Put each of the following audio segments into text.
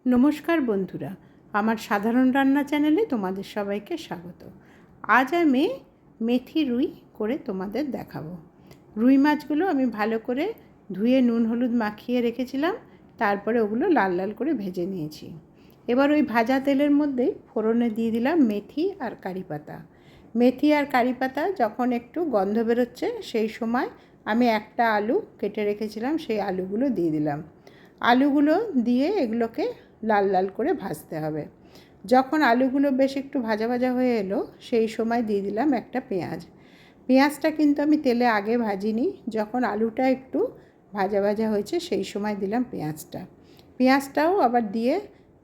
নমস্কার বন্ধুরা, আমার সাধারণ রান্না চ্যানেলে তোমাদের সবাইকে স্বাগত। আজ আমি মেথি রুই করে তোমাদের দেখাবো। রুই মাছগুলো আমি ভালো করে ধুয়ে নুন হলুদ মাখিয়ে রেখেছিলাম, তারপরে ওগুলো লাল লাল করে ভেজে নিয়েছি। এবার ওই ভাজা তেলের মধ্যেই ফোড়নে দিয়ে দিলাম মেথি আর কারি পাতা। মেথি আর কারি পাতা যখন একটু গন্ধ বেরোচ্ছে সেই সময় আমি একটা আলু কেটে রেখেছিলাম, সেই আলুগুলো দিয়ে দিলাম। আলুগুলো দিয়ে এগুলোকে লাল লাল করে ভাজতে হবে। যখন আলুগুলো বেশ একটু ভাজা ভাজা হয়ে এলো সেই সময় দিয়ে দিলাম একটা পেঁয়াজ। পেঁয়াজটা কিন্তু আমি তেলে আগে ভাজিনি, যখন আলুটা একটু ভাজা ভাজা হয়েছে সেই সময় দিলাম পেঁয়াজটা। পেঁয়াজটাও আবার দিয়ে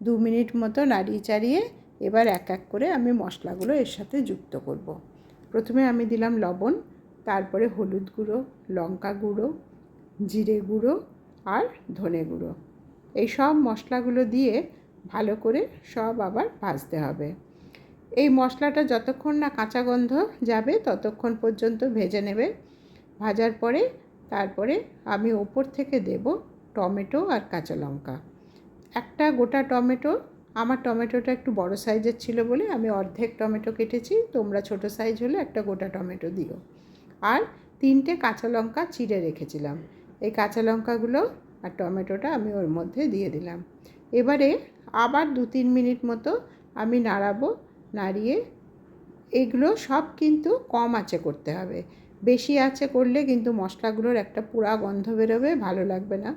2 মিনিট মতো নাড়িয়ে চাড়িয়ে এবার এক এক করে আমি মশলাগুলো এর সাথে যুক্ত করব। প্রথমে আমি দিলাম লবণ, তারপরে হলুদ গুঁড়ো, লঙ্কা গুঁড়ো, জিরে গুঁড়ো আর ধনে গুঁড়ো। এই সব মশলাগুলো দিয়ে ভালো করে সব আবার ভাজতে হবে। এই মশলাটা যতক্ষণ না কাঁচা গন্ধ যাবে ততক্ষণ পর্যন্ত ভেজে নেবে। ভাজার পরে তারপরে আমি ওপর থেকে দেব টমেটো আর কাঁচা লঙ্কা। একটা গোটা টমেটো, আমার টমেটোটা একটু বড় সাইজের ছিল বলে আমি অর্ধেক টমেটো কেটেছি, তোমরা ছোট সাইজ হলে একটা গোটা টমেটো দিও। আর 3টে কাঁচা লঙ্কা চিড়ে রেখেছিলাম, এই কাঁচা লঙ্কাগুলো আর টমেটোটা আমি ওর মধ্যে দিয়ে দিলাম। এবারে আবার 2-3 মিনিট মতো আমি নাড়াবো। নাড়িয়ে এগুলো সব কিন্তু কম আঁচে করতে হবে, বেশি আঁচে করলে কিন্তু মশলাগুলোর একটা পোড়া গন্ধ বেরোবে, ভালো লাগবে না।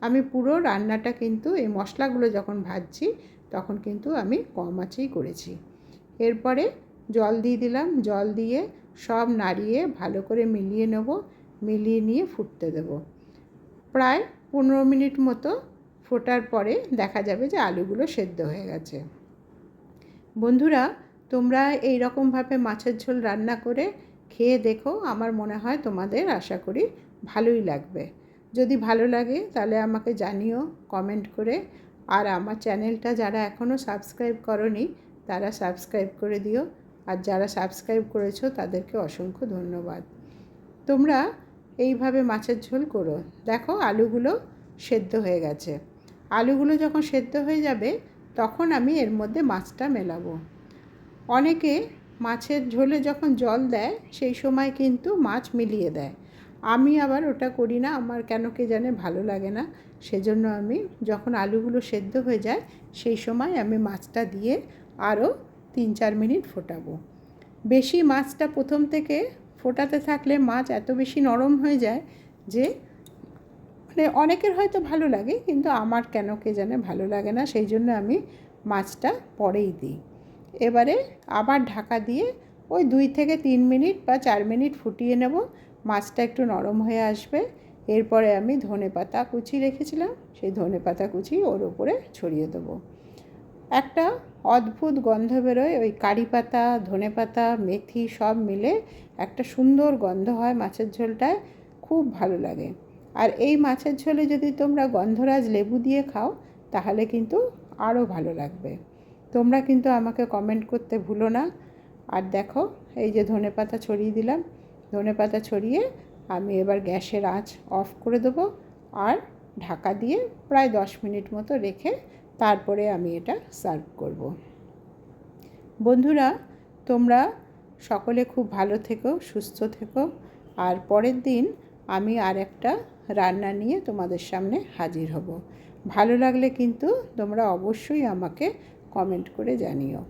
আমি পুরো রান্নাটা কিন্তু এই মশলাগুলো যখন ভাজছি তখন কিন্তু আমি কম আঁচেই করেছি। এরপরে জল দিয়ে দিলাম, জল দিয়ে সব নাড়িয়ে ভালো করে মিলিয়ে নেব। মিলিয়ে নিয়ে ফুটতে দেব। প্রায় 15 মিনিট মতো ফোটার পরে দেখা যাবে যে আলুগুলো সেদ্ধ হয়ে গেছে। বন্ধুরা, তোমরা এই রকমভাবে মাছের ঝোল রান্না করে খেয়ে দেখো, আমার মনে হয় তোমাদের আশা করি ভালোই লাগবে। যদি ভালো লাগে তাহলে আমাকে জানিও কমেন্ট করে। আর আমার চ্যানেলটা যারা এখনও সাবস্ক্রাইব করোনি তারা সাবস্ক্রাইব করে দিও, আর যারা সাবস্ক্রাইব করেছো তাদেরকে অসংখ্য ধন্যবাদ। তোমরা এইভাবে মাছের ঝোল করো। দেখো আলুগুলো সেদ্ধ হয়ে গেছে। আলুগুলো যখন সেদ্ধ হয়ে যাবে তখন আমি এর মধ্যে মাছটা মেলাবো। অনেকে মাছের ঝোলে যখন জল দেয় সেই সময় কিন্তু মাছ মিলিয়ে দেয়, আমি আবার ওটা করি না, আমার কেন কে জানে ভালো লাগে না। সেজন্য আমি যখন আলুগুলো সেদ্ধ হয়ে যায় সেই সময় আমি মাছটা দিয়ে আরও 3-4 মিনিট ফোটাবো। বেশি মাছটা প্রথম থেকে ফোটাতে থাকলে মাছ এত বেশি নরম হয়ে যায় যে অনেকের হয়তো ভালো লাগে, কিন্তু আমার কেন কে জানে ভালো লাগে না, সেই জন্য আমি মাছটা পরেই দিই। এবারে আবার ঢাকা দিয়ে ওই 2-3 মিনিট বা 4 মিনিট ফুটিয়ে নেব। মাছটা একটু নরম হয়ে আসবে। এরপরে আমি ধনেপাতা কুচি রেখেছিলাম, সেই ধনেপাতা কুচি ওর উপরে ছড়িয়ে দেবো। একটা অদ্ভুত গন্ধ বেরোয়, ওই কারি পাতা, ধনেপাতা, মেথি সব মিলে একটা সুন্দর গন্ধ হয় মাছের ঝোলটায়, খুব ভালো লাগে। আর এই মাছের ঝোলে যদি তোমরা গন্ধরাজ লেবু দিয়ে খাও তাহলে কিন্তু আরও ভালো লাগবে। তোমরা কিন্তু আমাকে কমেন্ট করতে ভুলো না। আর দেখো এই যে ধনেপাতা ছড়িয়ে দিলাম, ধনেপাতা ছড়িয়ে আমি এবার গ্যাসের আঁচ অফ করে দেবো আর ঢাকা দিয়ে প্রায় 10 মিনিট মতো রেখে তারপরে আমি এটা সার্ভ করব। বন্ধুরা, তোমরা সকলে খুব ভালো থেকো, সুস্থ থেকো। আর পরের দিন আমি আর একটা রান্না নিয়ে তোমাদের সামনে হাজির হব। ভালো লাগলে কিন্তু তোমরা অবশ্যই আমাকে কমেন্ট করে জানিও।